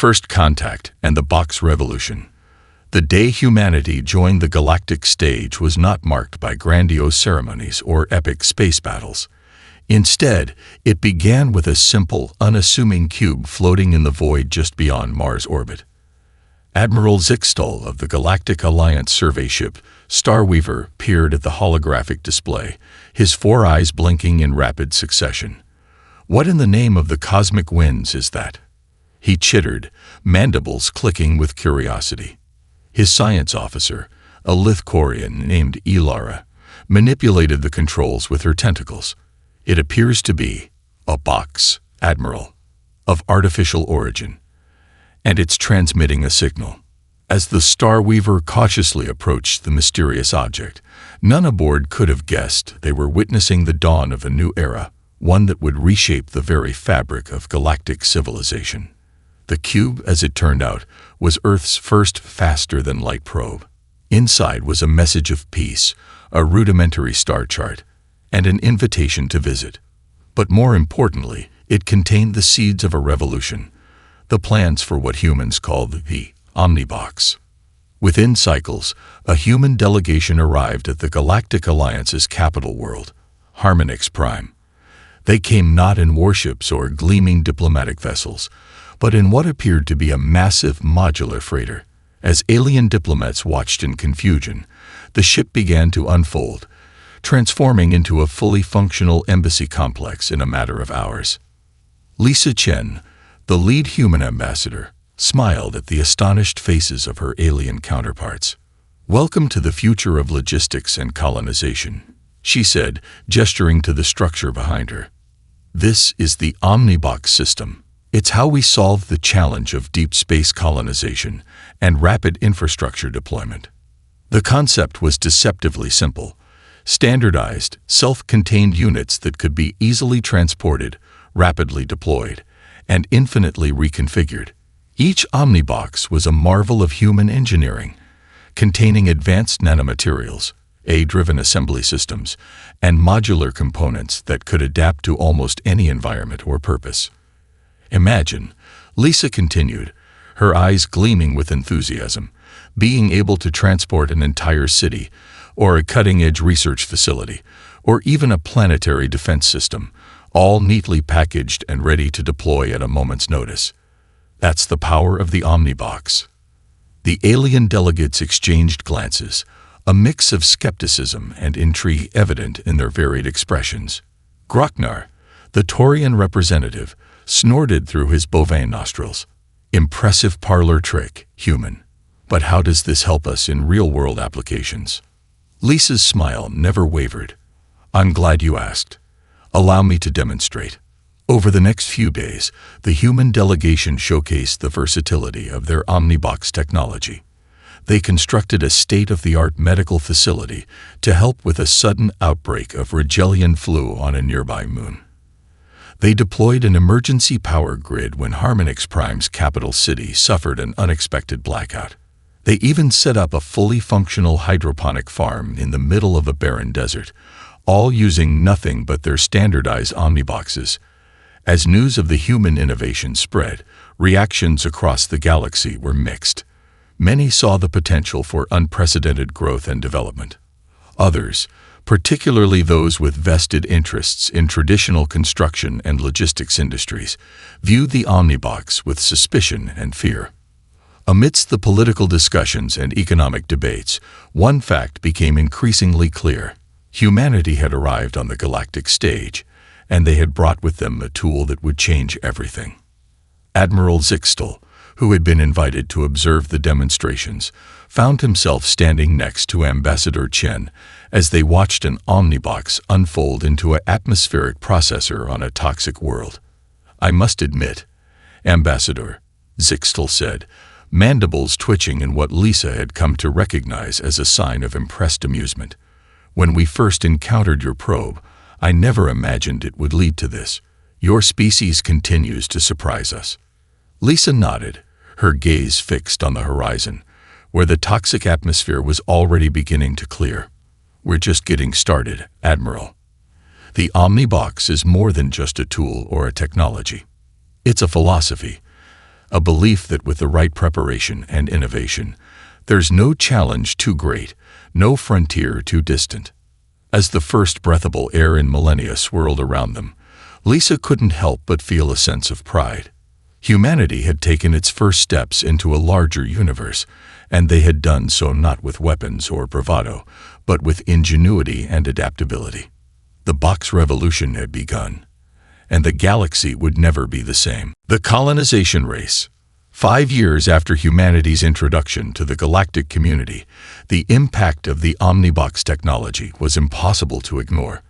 First Contact and the Box Revolution. The day humanity joined the galactic stage was not marked by grandiose ceremonies or epic space battles. Instead, it began with a simple, unassuming cube floating in the void just beyond Mars' orbit. Admiral Zixtal of the Galactic Alliance survey ship Starweaver peered at the holographic display, his 4 eyes blinking in rapid succession. "What in the name of the cosmic winds is that?" he chittered, mandibles clicking with curiosity. His science officer, a Lithcorian named Elara, manipulated the controls with her tentacles. "It appears to be a box, Admiral, of artificial origin, and it's transmitting a signal." As the Starweaver cautiously approached the mysterious object, none aboard could have guessed they were witnessing the dawn of a new era, one that would reshape the very fabric of galactic civilization. The cube, as it turned out, was Earth's first faster-than-light probe. Inside was a message of peace, a rudimentary star chart, and an invitation to visit. But more importantly, it contained the seeds of a revolution, the plans for what humans called the Omnibox. Within cycles, a human delegation arrived at the Galactic Alliance's capital world, Harmonix Prime. They came not in warships or gleaming diplomatic vessels, but in what appeared to be a massive modular freighter. As alien diplomats watched in confusion, the ship began to unfold, transforming into a fully functional embassy complex in a matter of hours. Lisa Chen, the lead human ambassador, smiled at the astonished faces of her alien counterparts. "Welcome to the future of logistics and colonization," she said, gesturing to the structure behind her. "This is the Omnibox system. It's how we solve the challenge of deep space colonization and rapid infrastructure deployment." The concept was deceptively simple: standardized, self-contained units that could be easily transported, rapidly deployed, and infinitely reconfigured. Each Omnibox was a marvel of human engineering, containing advanced nanomaterials, AI-driven assembly systems, and modular components that could adapt to almost any environment or purpose. "Imagine," Lisa continued, her eyes gleaming with enthusiasm, "being able to transport an entire city, or a cutting-edge research facility, or even a planetary defense system, all neatly packaged and ready to deploy at a moment's notice. That's the power of the Omnibox." The alien delegates exchanged glances, a mix of skepticism and intrigue evident in their varied expressions. Grocknar, the Taurian representative, snorted through his bovine nostrils. "Impressive parlor trick, human. But how does this help us in real-world applications?" Lisa's smile never wavered. "I'm glad you asked. Allow me to demonstrate." Over the next few days, the human delegation showcased the versatility of their Omnibox technology. They constructed a state-of-the-art medical facility to help with a sudden outbreak of Rigelian flu on a nearby moon. They deployed an emergency power grid when Harmonix Prime's capital city suffered an unexpected blackout. They even set up a fully functional hydroponic farm in the middle of a barren desert, all using nothing but their standardized Omniboxes. As news of the human innovation spread, reactions across the galaxy were mixed. Many saw the potential for unprecedented growth and development. Others, particularly those with vested interests in traditional construction and logistics industries, viewed the Omnibox with suspicion and fear. Amidst the political discussions and economic debates, one fact became increasingly clear: humanity had arrived on the galactic stage, and they had brought with them a tool that would change everything. Admiral Zixtal, who had been invited to observe the demonstrations, found himself standing next to Ambassador Chen as they watched an Omnibox unfold into an atmospheric processor on a toxic world. "I must admit, Ambassador," Zixtal said, mandibles twitching in what Lisa had come to recognize as a sign of impressed amusement, "when we first encountered your probe, I never imagined it would lead to this. Your species continues to surprise us." Lisa nodded, her gaze fixed on the horizon, where the toxic atmosphere was already beginning to clear. "We're just getting started, Admiral. The Omnibox is more than just a tool or a technology. It's a philosophy, a belief that with the right preparation and innovation, there's no challenge too great, no frontier too distant. As the first breathable air in millennia swirled around them, Lisa couldn't help but feel a sense of pride. Humanity had taken its first steps into a larger universe, and they had done so not with weapons or bravado, but with ingenuity and adaptability. The box revolution had begun, and the galaxy would never be the same. The colonization race. 5 years after humanity's introduction to the galactic community, the impact of the Omnibox technology was impossible to ignore.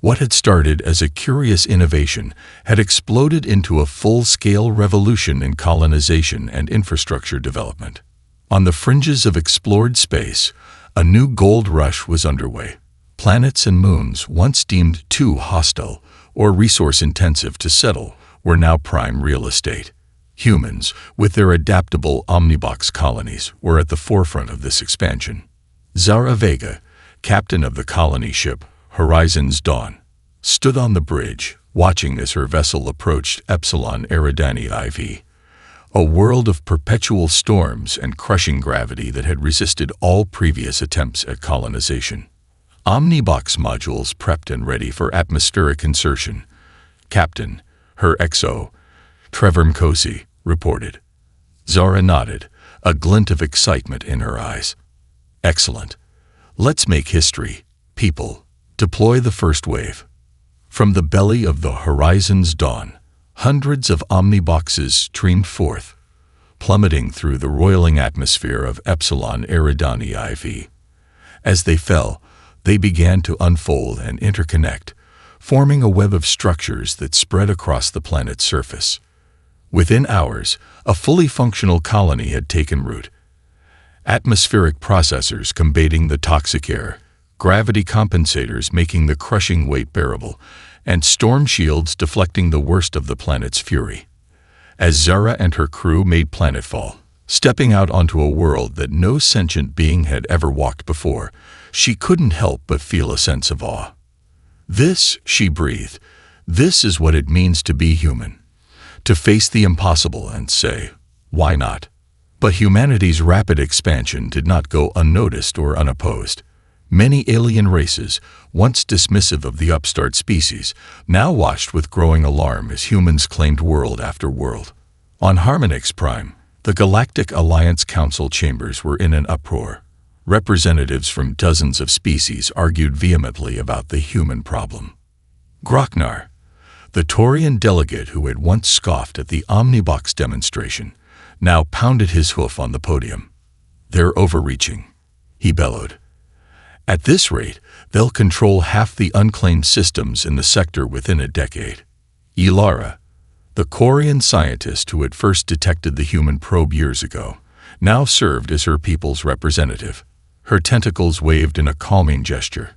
What had started as a curious innovation had exploded into a full-scale revolution in colonization and infrastructure development. On the fringes of explored space, a new gold rush was underway. Planets and moons, once deemed too hostile or resource-intensive to settle, were now prime real estate. Humans, with their adaptable Omnibox colonies, were at the forefront of this expansion. Zara Vega, captain of the colony ship Horizon's Dawn, stood on the bridge, watching as her vessel approached Epsilon Eridani IV, a world of perpetual storms and crushing gravity that had resisted all previous attempts at colonization. Omnibox modules prepped and ready for atmospheric insertion. Captain, her XO, Trevor Mkosi, reported. Zara nodded, a glint of excitement in her eyes. Excellent. Let's make history, people. Deploy the first wave. From the belly of the Horizon's Dawn, hundreds of Omniboxes streamed forth, plummeting through the roiling atmosphere of Epsilon Eridani IV. As they fell, they began to unfold and interconnect, forming a web of structures that spread across the planet's surface. Within hours, a fully functional colony had taken root. Atmospheric processors combating the toxic air, gravity compensators making the crushing weight bearable, and storm shields deflecting the worst of the planet's fury. As Zara and her crew made planetfall, stepping out onto a world that no sentient being had ever walked before, she couldn't help but feel a sense of awe. This, she breathed, this is what it means to be human. To face the impossible and say, why not? But humanity's rapid expansion did not go unnoticed or unopposed. Many alien races, once dismissive of the upstart species, now watched with growing alarm as humans claimed world after world. On Harmonix Prime, the Galactic Alliance Council chambers were in an uproar. Representatives from dozens of species argued vehemently about the human problem. Grocknar, the Taurian delegate who had once scoffed at the Omnibox demonstration, now pounded his hoof on the podium. They're overreaching, he bellowed. At this rate, they'll control half the unclaimed systems in the sector within a decade. Ilara, the Quarian scientist who had first detected the human probe years ago, now served as her people's representative. Her tentacles waved in a calming gesture.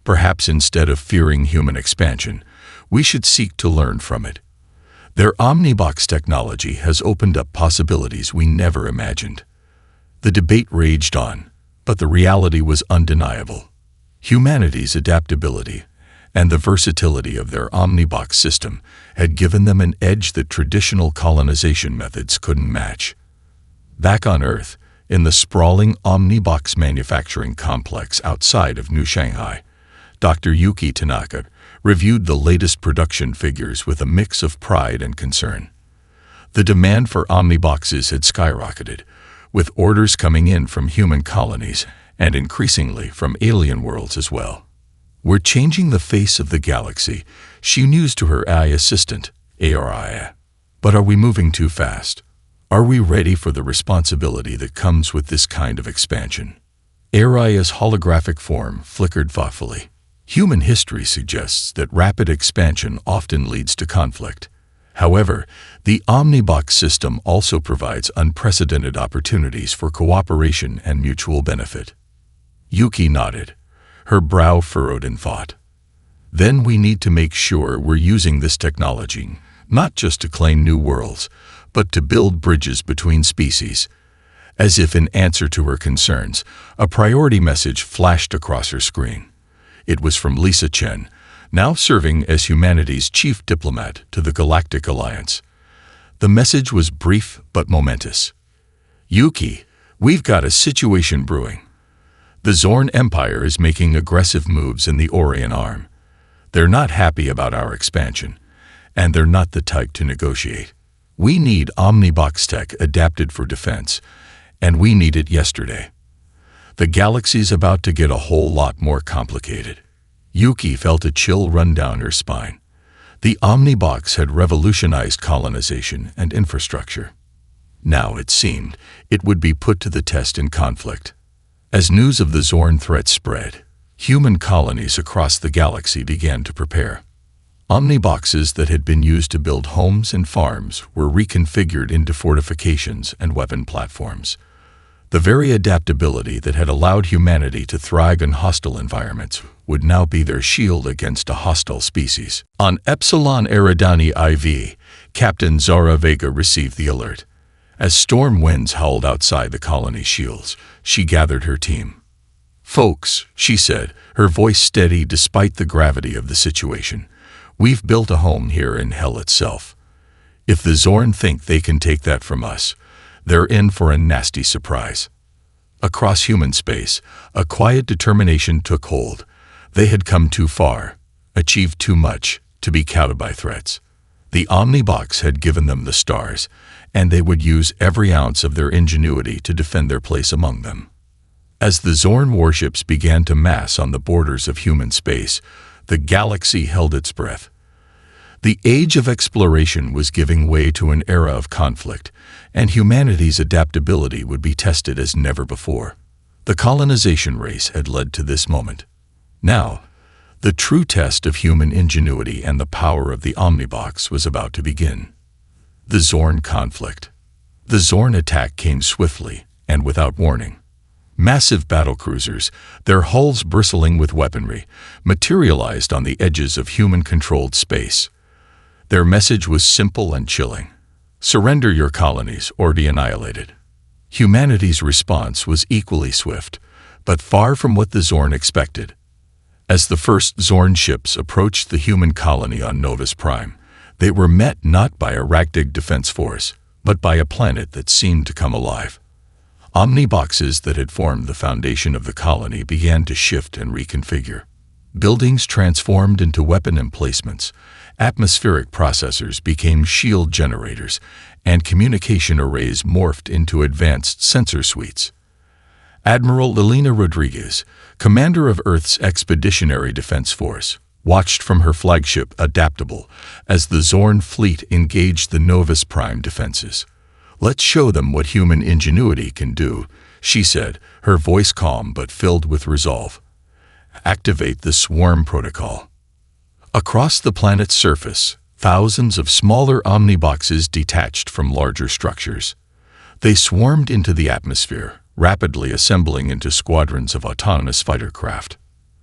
Perhaps instead of fearing human expansion, we should seek to learn from it. Their Omnibox technology has opened up possibilities we never imagined. The debate raged on, but the reality was undeniable. Humanity's adaptability and the versatility of their Omnibox system had given them an edge that traditional colonization methods couldn't match. Back on Earth, in the sprawling Omnibox manufacturing complex outside of New Shanghai, Dr. Yuki Tanaka reviewed the latest production figures with a mix of pride and concern. The demand for Omniboxes had skyrocketed, with orders coming in from human colonies and increasingly from alien worlds as well. We're changing the face of the galaxy, she mused to her AI assistant, Aria. But are we moving too fast? Are we ready for the responsibility that comes with this kind of expansion? Aria's holographic form flickered thoughtfully. Human history suggests that rapid expansion often leads to conflict. However, the Omnibox system also provides unprecedented opportunities for cooperation and mutual benefit. Yuki nodded, her brow furrowed in thought. Then we need to make sure we're using this technology, not just to claim new worlds, but to build bridges between species. As if in answer to her concerns, a priority message flashed across her screen. It was from Lisa Chen, now serving as humanity's chief diplomat to the Galactic Alliance. The message was brief but momentous. Yuki, we've got a situation brewing. The Zorn Empire is making aggressive moves in the Orion Arm. They're not happy about our expansion, and they're not the type to negotiate. We need Omnibox tech adapted for defense, and we need it yesterday. The galaxy's about to get a whole lot more complicated. Yuki felt a chill run down her spine. The Omnibox had revolutionized colonization and infrastructure. Now, it seemed, it would be put to the test in conflict. As news of the Zorn threat spread, human colonies across the galaxy began to prepare. Omniboxes that had been used to build homes and farms were reconfigured into fortifications and weapon platforms. The very adaptability that had allowed humanity to thrive in hostile environments would now be their shield against a hostile species. On Epsilon Eridani IV, Captain Zara Vega received the alert. As storm winds howled outside the colony's shields, she gathered her team. "Folks," she said, her voice steady despite the gravity of the situation, "we've built a home here in hell itself. If the Zorn think they can take that from us, they're in for a nasty surprise." Across human space, a quiet determination took hold. They had come too far, achieved too much, to be cowed by threats. The Omnibox had given them the stars, and they would use every ounce of their ingenuity to defend their place among them. As the Zorn warships began to mass on the borders of human space, the galaxy held its breath. The age of exploration was giving way to an era of conflict, and humanity's adaptability would be tested as never before. The colonization race had led to this moment. Now, the true test of human ingenuity and the power of the Omnibox was about to begin. The Zorn conflict. The Zorn attack came swiftly and without warning. Massive battlecruisers, their hulls bristling with weaponry, materialized on the edges of human-controlled space. Their message was simple and chilling. Surrender your colonies or be annihilated. Humanity's response was equally swift, but far from what the Zorn expected. As the first Zorn ships approached the human colony on Novus Prime, they were met not by a ragtag defense force, but by a planet that seemed to come alive. Omniboxes that had formed the foundation of the colony began to shift and reconfigure. Buildings transformed into weapon emplacements, atmospheric processors became shield generators, and communication arrays morphed into advanced sensor suites. Admiral Elena Rodriguez, commander of Earth's Expeditionary Defense Force, watched from her flagship Adaptable as the Zorn fleet engaged the Novus Prime defenses. "Let's show them what human ingenuity can do," she said, her voice calm but filled with resolve. "Activate the swarm protocol." Across the planet's surface, thousands of smaller Omniboxes detached from larger structures. They swarmed into the atmosphere, rapidly assembling into squadrons of autonomous fighter craft.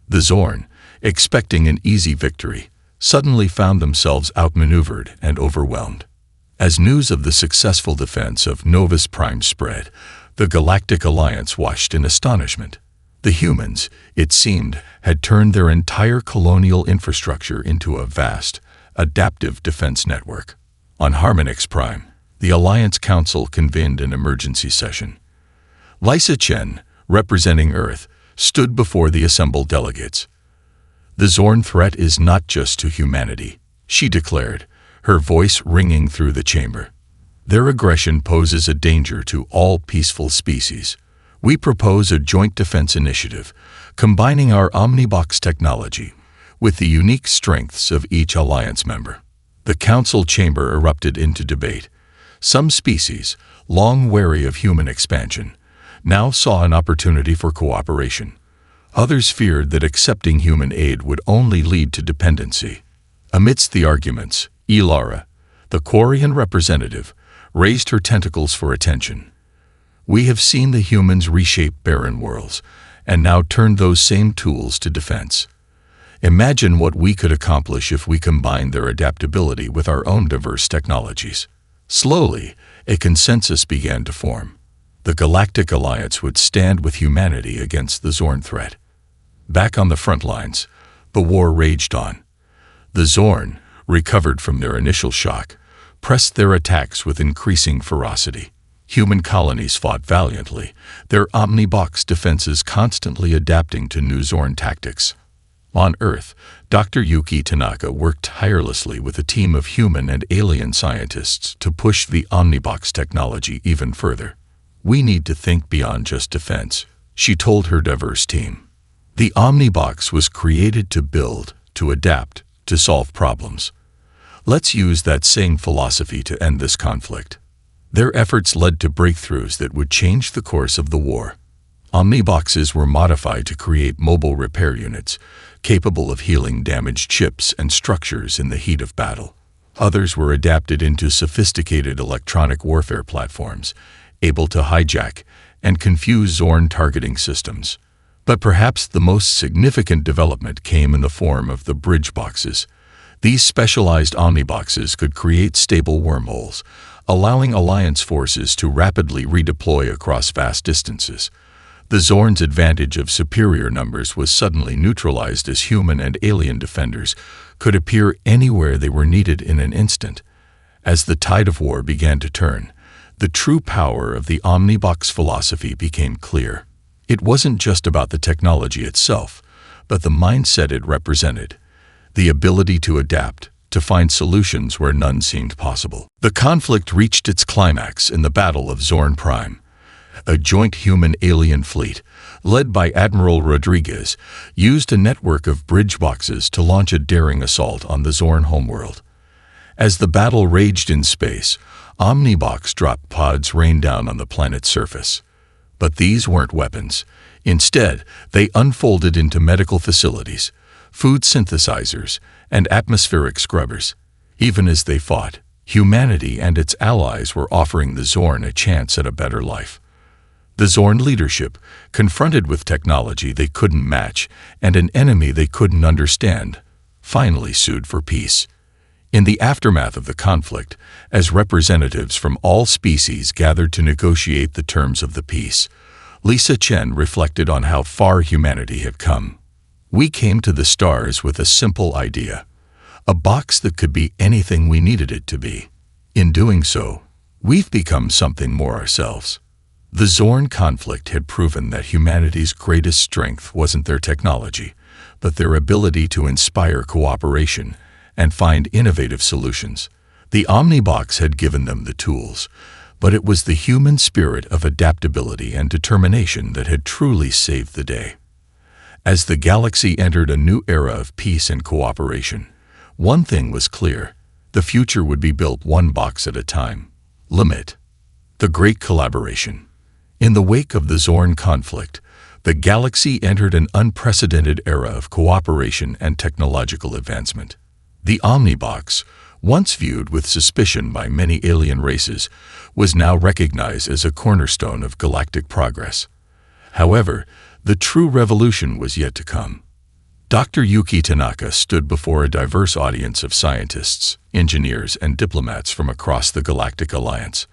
The Zorn, expecting an easy victory, suddenly found themselves outmaneuvered and overwhelmed. As news of the successful defense of Novus Prime spread, the Galactic Alliance watched in astonishment. The humans, it seemed, had turned their entire colonial infrastructure into a vast, adaptive defense network. On Harmonix Prime, the Alliance Council convened an emergency session. Lysa Chen, representing Earth, stood before the assembled delegates. "The Zorn threat is not just to humanity," she declared, her voice ringing through the chamber. "Their aggression poses a danger to all peaceful species. We propose a joint defense initiative, combining our Omnibox technology with the unique strengths of each alliance member." The council chamber erupted into debate. Some species, long wary of human expansion, now saw an opportunity for cooperation. Others feared that accepting human aid would only lead to dependency. Amidst the arguments, Ilara, the Quarian representative, raised her tentacles for attention. "We have seen the humans reshape barren worlds, and now turn those same tools to defense. Imagine what we could accomplish if we combined their adaptability with our own diverse technologies." Slowly, a consensus began to form. The Galactic Alliance would stand with humanity against the Zorn threat. Back on the front lines, the war raged on. The Zorn, recovered from their initial shock, pressed their attacks with increasing ferocity. Human colonies fought valiantly, their omnibox defenses constantly adapting to new Zorn tactics. On Earth, Dr. Yuki Tanaka worked tirelessly with a team of human and alien scientists to push the omnibox technology even further. "We need to think beyond just defense," she told her diverse team. The omnibox was created to build, to adapt, to solve problems. Let's use that same philosophy to end this conflict. Their efforts led to breakthroughs that would change the course of the war. Omniboxes were modified to create mobile repair units, capable of healing damaged ships and structures in the heat of battle. Others were adapted into sophisticated electronic warfare platforms, able to hijack and confuse Zorn targeting systems. But perhaps the most significant development came in the form of the bridge boxes. These specialized omniboxes could create stable wormholes, allowing Alliance forces to rapidly redeploy across vast distances. The Zorn's advantage of superior numbers was suddenly neutralized as human and alien defenders could appear anywhere they were needed in an instant. As the tide of war began to turn, the true power of the omnibox philosophy became clear. It wasn't just about the technology itself, but the mindset it represented, the ability to adapt, to find solutions where none seemed possible. The conflict reached its climax in the Battle of Zorn Prime. A joint human-alien fleet, led by Admiral Rodriguez, used a network of bridge boxes to launch a daring assault on the Zorn homeworld. As the battle raged in space, Omnibox drop pods rained down on the planet's surface. But these weren't weapons. Instead, they unfolded into medical facilities, food synthesizers, and atmospheric scrubbers. Even as they fought, humanity and its allies were offering the Zorn a chance at a better life. The Zorn leadership, confronted with technology they couldn't match and an enemy they couldn't understand, finally sued for peace. In the aftermath of the conflict, as representatives from all species gathered to negotiate the terms of the peace, Lisa Chen reflected on how far humanity had come. "We came to the stars with a simple idea, a box that could be anything we needed it to be. In doing so, we've become something more ourselves." The Zorn conflict had proven that humanity's greatest strength wasn't their technology, but their ability to inspire cooperation and find innovative solutions. The Omnibox had given them the tools, but it was the human spirit of adaptability and determination that had truly saved the day. As the galaxy entered a new era of peace and cooperation, one thing was clear: the future would be built one box at a time. Limit. The Great Collaboration. In the wake of the Zorn conflict, the galaxy entered an unprecedented era of cooperation and technological advancement. The Omnibox, once viewed with suspicion by many alien races, was now recognized as a cornerstone of galactic progress. However, the true revolution was yet to come. Dr. Yuki Tanaka stood before a diverse audience of scientists, engineers, and diplomats from across the Galactic Alliance.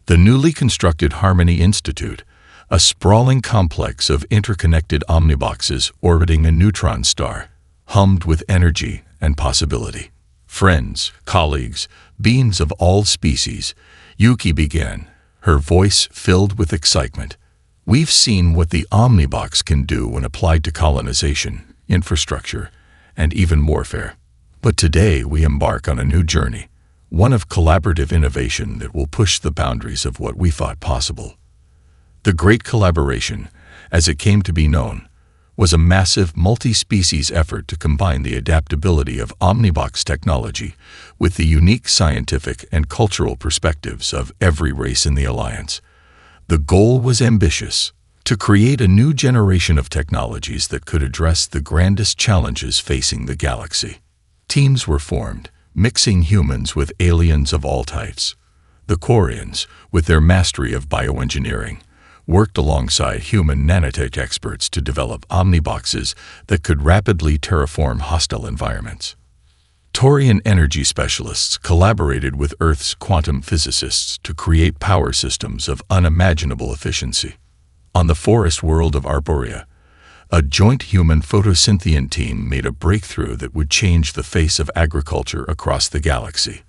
The newly constructed Harmony Institute, a sprawling complex of interconnected omniboxes orbiting a neutron star, hummed with energy and possibility. "Friends, colleagues, beings of all species," Yuki began, her voice filled with excitement. "We've seen what the Omnibox can do when applied to colonization, infrastructure, and even warfare. But today we embark on a new journey, one of collaborative innovation that will push the boundaries of what we thought possible." The Great Collaboration, as it came to be known, was a massive multi-species effort to combine the adaptability of Omnibox technology with the unique scientific and cultural perspectives of every race in the Alliance. The goal was ambitious: to create a new generation of technologies that could address the grandest challenges facing the galaxy. Teams were formed, mixing humans with aliens of all types. The Quarians, with their mastery of bioengineering, worked alongside human nanotech experts to develop omniboxes that could rapidly terraform hostile environments. Taurian energy specialists collaborated with Earth's quantum physicists to create power systems of unimaginable efficiency. On the forest world of Arborea, a joint human photosyntheon team made a breakthrough that would change the face of agriculture across the galaxy.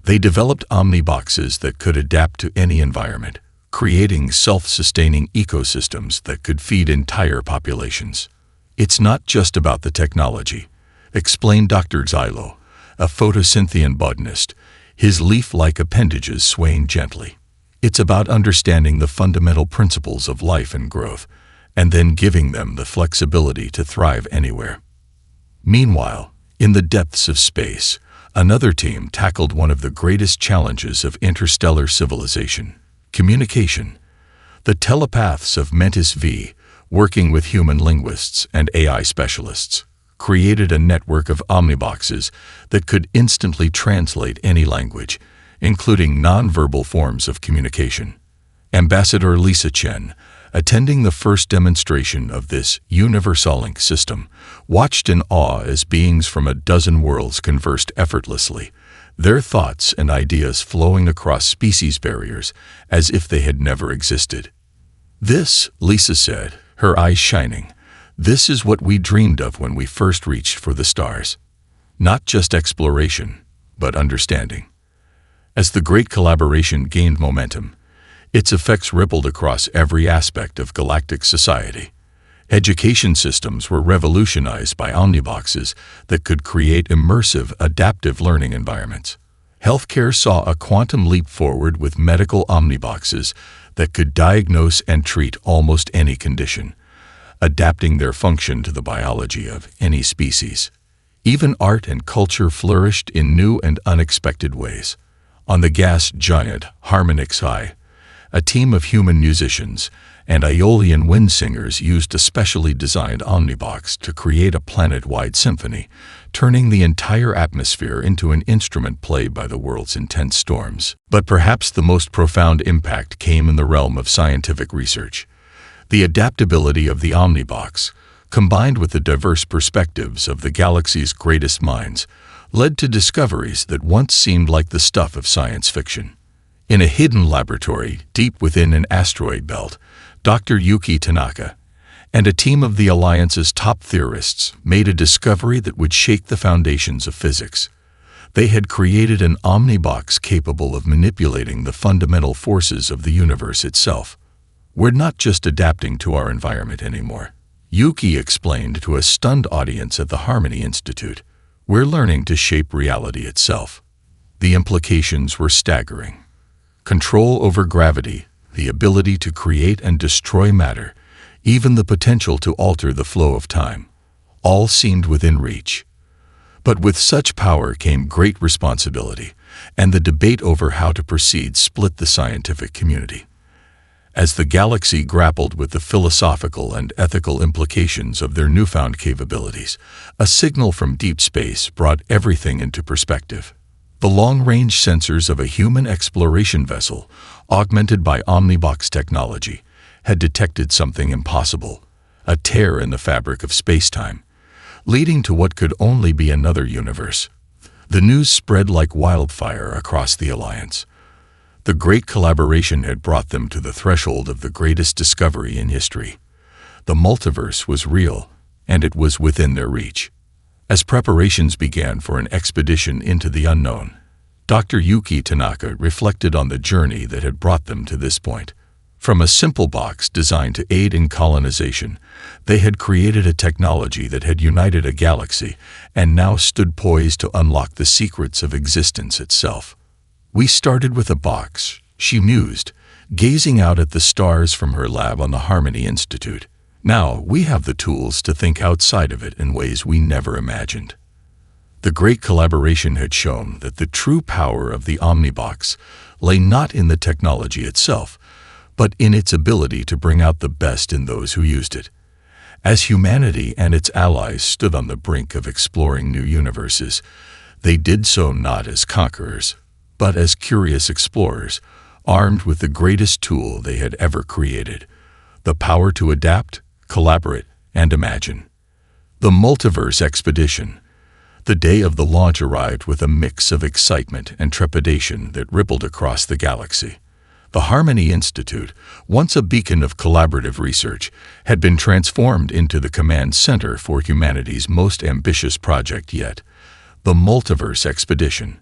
They developed omniboxes that could adapt to any environment, creating self-sustaining ecosystems that could feed entire populations. It's not just about the technology, explained Dr. Xylo, a photosynthean botanist, his leaf-like appendages swaying gently. It's about understanding the fundamental principles of life and growth, and then giving them the flexibility to thrive anywhere. Meanwhile, in the depths of space, another team tackled one of the greatest challenges of interstellar civilization: communication. The telepaths of Mentis V, working with human linguists and AI specialists, created a network of omniboxes that could instantly translate any language, including nonverbal forms of communication. Ambassador Lisa Chen, attending the first demonstration of this Universalink system, watched in awe as beings from a dozen worlds conversed effortlessly, their thoughts and ideas flowing across species barriers as if they had never existed. "This," Lisa said, her eyes shining, "this is what we dreamed of when we first reached for the stars. Not just exploration, but understanding." As the great collaboration gained momentum, its effects rippled across every aspect of galactic society. Education systems were revolutionized by omniboxes that could create immersive, adaptive learning environments. Healthcare saw a quantum leap forward with medical omniboxes that could diagnose and treat almost any condition, adapting their function to the biology of any species. Even art and culture flourished in new and unexpected ways. On the gas giant Harmonix High, a team of human musicians and Aeolian wind singers used a specially designed omnibox to create a planet-wide symphony, turning the entire atmosphere into an instrument played by the world's intense storms. But perhaps the most profound impact came in the realm of scientific research. The adaptability of the omnibox, combined with the diverse perspectives of the galaxy's greatest minds, led to discoveries that once seemed like the stuff of science fiction. In a hidden laboratory deep within an asteroid belt, Dr. Yuki Tanaka and a team of the Alliance's top theorists made a discovery that would shake the foundations of physics. They had created an omnibox capable of manipulating the fundamental forces of the universe itself. "We're not just adapting to our environment anymore," Yuki explained to a stunned audience at the Harmony Institute. "We're learning to shape reality itself." The implications were staggering. Control over gravity, the ability to create and destroy matter, even the potential to alter the flow of time, all seemed within reach. But with such power came great responsibility, and the debate over how to proceed split the scientific community. As the galaxy grappled with the philosophical and ethical implications of their newfound capabilities, a signal from deep space brought everything into perspective. The long-range sensors of a human exploration vessel, augmented by omnibox technology, had detected something impossible, a tear in the fabric of space-time, leading to what could only be another universe. The news spread like wildfire across the Alliance. The great collaboration had brought them to the threshold of the greatest discovery in history. The multiverse was real, and it was within their reach. As preparations began for an expedition into the unknown, Dr. Yuki Tanaka reflected on the journey that had brought them to this point. From a simple box designed to aid in colonization, they had created a technology that had united a galaxy and now stood poised to unlock the secrets of existence itself. "We started with a box," she mused, gazing out at the stars from her lab on the Harmony Institute. "Now we have the tools to think outside of it in ways we never imagined." The great collaboration had shown that the true power of the omnibox lay not in the technology itself, but in its ability to bring out the best in those who used it. As humanity and its allies stood on the brink of exploring new universes, they did so not as conquerors, but as curious explorers, armed with the greatest tool they had ever created: the power to adapt, collaborate, and imagine. The multiverse expedition. The day of the launch arrived with a mix of excitement and trepidation that rippled across the galaxy. The Harmony Institute, once a beacon of collaborative research, had been transformed into the command center for humanity's most ambitious project yet, the multiverse expedition.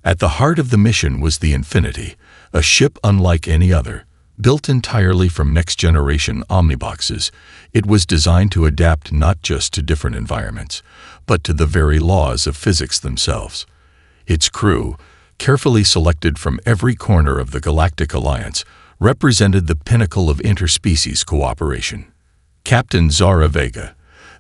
At the heart of the mission was the Ingenuity, a ship unlike any other. Built entirely from next-generation omniboxes, it was designed to adapt not just to different environments, but to the very laws of physics themselves. Its crew, carefully selected from every corner of the Galactic Alliance, represented the pinnacle of interspecies cooperation. Captain Zara Vega,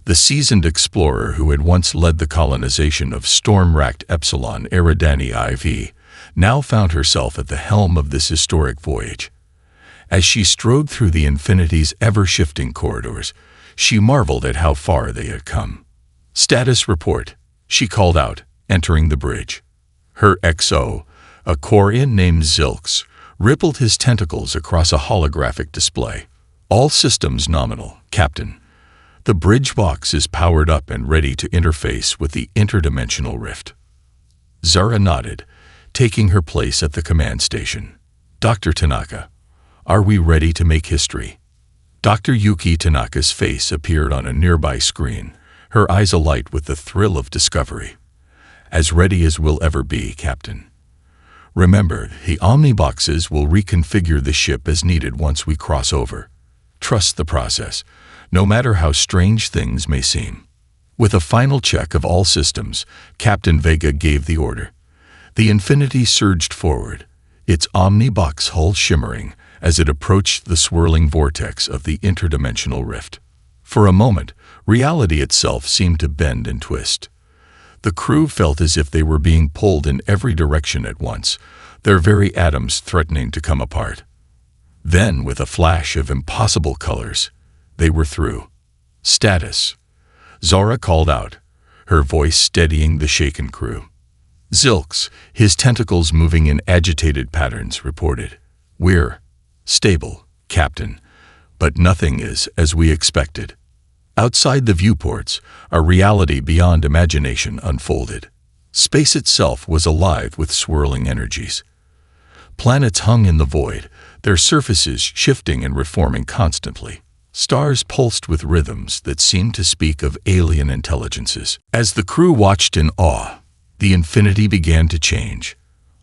the seasoned explorer who had once led the colonization of storm-racked Epsilon Eridani IV, now found herself at the helm of this historic voyage. As she strode through the Infinity's ever-shifting corridors, she marveled at how far they had come. "Status report," she called out, entering the bridge. Her XO, a Quarian named Zilx, rippled his tentacles across a holographic display. "All systems nominal, Captain. The bridge box is powered up and ready to interface with the interdimensional rift." Zara nodded, taking her place at the command station. "Dr. Tanaka, are we ready to make history?" Dr. Yuki Tanaka's face appeared on a nearby screen, her eyes alight with the thrill of discovery. "As ready as we'll ever be, Captain. Remember, the omniboxes will reconfigure the ship as needed once we cross over. Trust the process, no matter how strange things may seem." With a final check of all systems, Captain Vega gave the order. The Infinity surged forward, its omnibox hull shimmering as it approached the swirling vortex of the interdimensional rift. For a moment, reality itself seemed to bend and twist. The crew felt as if they were being pulled in every direction at once, their very atoms threatening to come apart. Then, with a flash of impossible colors, they were through. "Status," Zara called out, her voice steadying the shaken crew. Zilx, his tentacles moving in agitated patterns, reported, "We're stable, Captain, but nothing is as we expected." Outside the viewports, a reality beyond imagination unfolded. Space itself was alive with swirling energies. Planets hung in the void, their surfaces shifting and reforming constantly. Stars pulsed with rhythms that seemed to speak of alien intelligences. As the crew watched in awe, the Infinity began to change.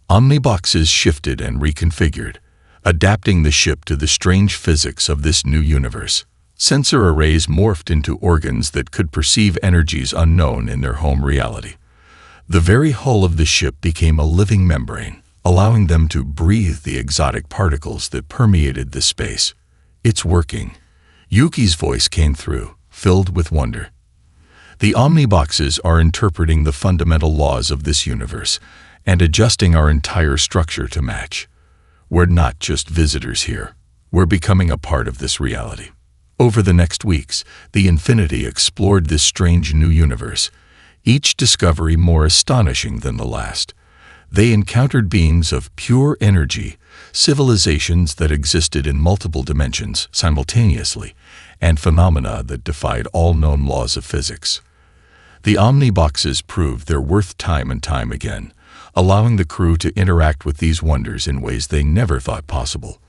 Omniboxes shifted and reconfigured, adapting the ship to the strange physics of this new universe. Sensor arrays morphed into organs that could perceive energies unknown in their home reality. The very hull of the ship became a living membrane, allowing them to breathe the exotic particles that permeated the space. "It's working." Yuki's voice came through, filled with wonder. "The omniboxes are interpreting the fundamental laws of this universe and adjusting our entire structure to match. We're not just visitors here. We're becoming a part of this reality." Over the next weeks, the Infinity explored this strange new universe, each discovery more astonishing than the last. They encountered beings of pure energy, civilizations that existed in multiple dimensions simultaneously, and phenomena that defied all known laws of physics. The omniboxes proved their worth time and time again, allowing the crew to interact with these wonders in ways they never thought possible.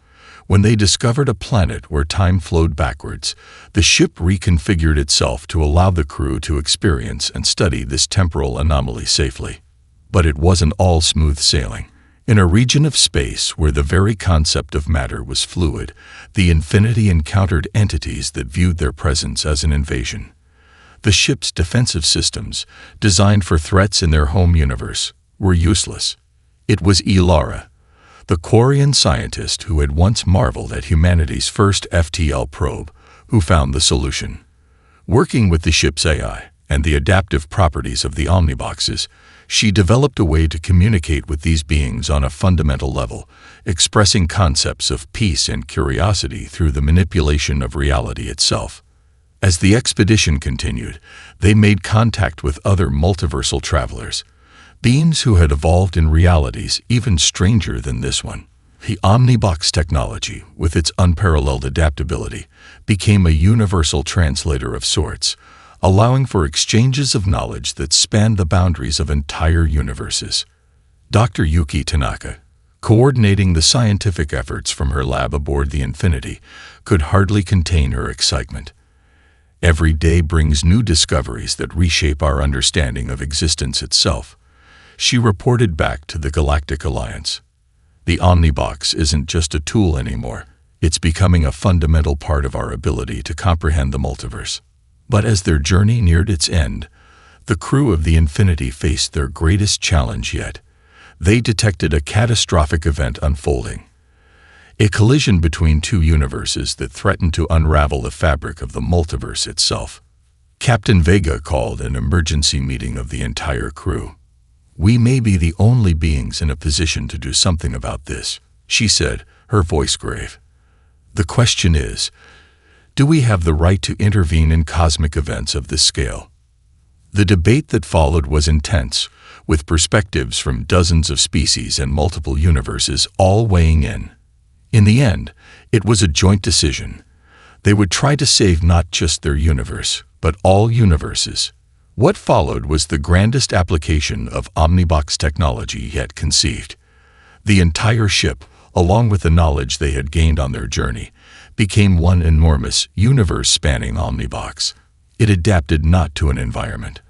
When they discovered a planet where time flowed backwards, the ship reconfigured itself to allow the crew to experience and study this temporal anomaly safely. But it wasn't all smooth sailing. In a region of space where the very concept of matter was fluid, the Infinity encountered entities that viewed their presence as an invasion. The ship's defensive systems, designed for threats in their home universe, were useless. It was Ilara, the Quarian scientist who had once marveled at humanity's first FTL probe, who found the solution. Working with the ship's AI and the adaptive properties of the omniboxes, she developed a way to communicate with these beings on a fundamental level, expressing concepts of peace and curiosity through the manipulation of reality itself. As the expedition continued, they made contact with other multiversal travelers, beings who had evolved in realities even stranger than this one. The Omnibox technology, with its unparalleled adaptability, became a universal translator of sorts, allowing for exchanges of knowledge that spanned the boundaries of entire universes. Dr. Yuki Tanaka, coordinating the scientific efforts from her lab aboard the Infinity, could hardly contain her excitement. Every day brings new discoveries that reshape our understanding of existence itself. she reported back to the Galactic Alliance. The Omnibox isn't just a tool anymore. It's becoming a fundamental part of our ability to comprehend the multiverse. But as their journey neared its end, the crew of the Ingenuity faced their greatest challenge yet. They detected a catastrophic event unfolding. A collision between two universes that threatened to unravel the fabric of the multiverse itself. Captain Vega called an emergency meeting of the entire crew. "We may be the only beings in a position to do something about this," she said, her voice grave. "The question is, do we have the right to intervene in cosmic events of this scale?" The debate that followed was intense, with perspectives from dozens of species and multiple universes all weighing in. In the end, it was a joint decision. They would try to save not just their universe, but all universes. What followed was the grandest application of Omnibox technology yet conceived. The entire ship, along with the knowledge they had gained on their journey, became one enormous, universe-spanning Omnibox. It adapted not to an environment,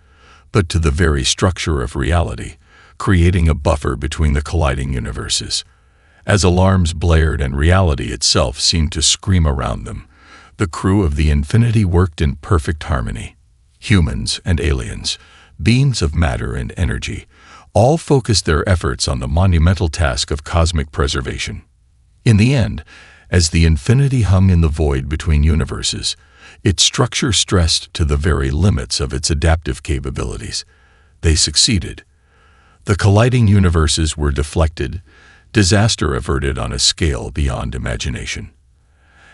but to the very structure of reality, creating a buffer between the colliding universes. As alarms blared and reality itself seemed to scream around them, the crew of the Ingenuity worked in perfect harmony. Humans and aliens, beings of matter and energy, all focused their efforts on the monumental task of cosmic preservation. In the end, as the Ingenuity hung in the void between universes, its structure stressed to the very limits of its adaptive capabilities. They succeeded. The colliding universes were deflected, disaster averted on a scale beyond imagination.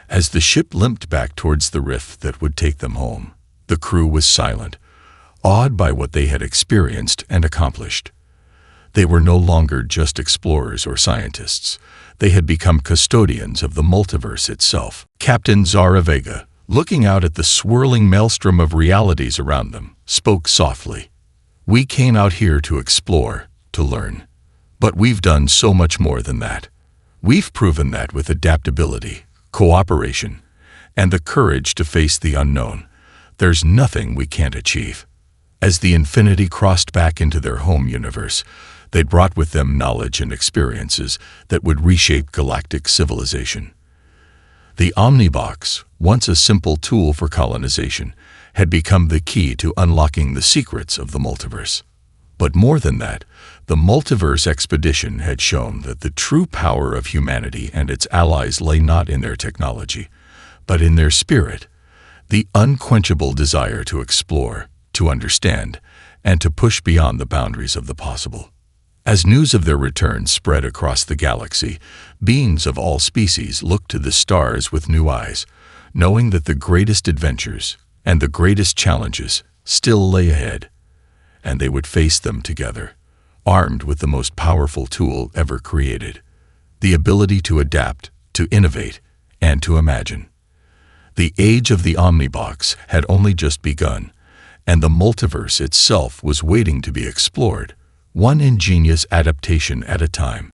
As the ship limped back towards the rift that would take them home, the crew was silent, awed by what they had experienced and accomplished. They were no longer just explorers or scientists. They had become custodians of the multiverse itself. Captain Zara Vega, looking out at the swirling maelstrom of realities around them, spoke softly. "We came out here to explore, to learn. But we've done so much more than that. We've proven that with adaptability, cooperation, and the courage to face the unknown, there's nothing we can't achieve." As the Ingenuity crossed back into their home universe, they brought with them knowledge and experiences that would reshape galactic civilization. The Omnibox, once a simple tool for colonization, had become the key to unlocking the secrets of the multiverse. But more than that, the multiverse expedition had shown that the true power of humanity and its allies lay not in their technology, but in their spirit, the unquenchable desire to explore, to understand, and to push beyond the boundaries of the possible. As news of their return spread across the galaxy, beings of all species looked to the stars with new eyes, knowing that the greatest adventures and the greatest challenges still lay ahead, and they would face them together, armed with the most powerful tool ever created, the ability to adapt, to innovate, and to imagine. The age of the Omnibox had only just begun, and the multiverse itself was waiting to be explored, one ingenious adaptation at a time.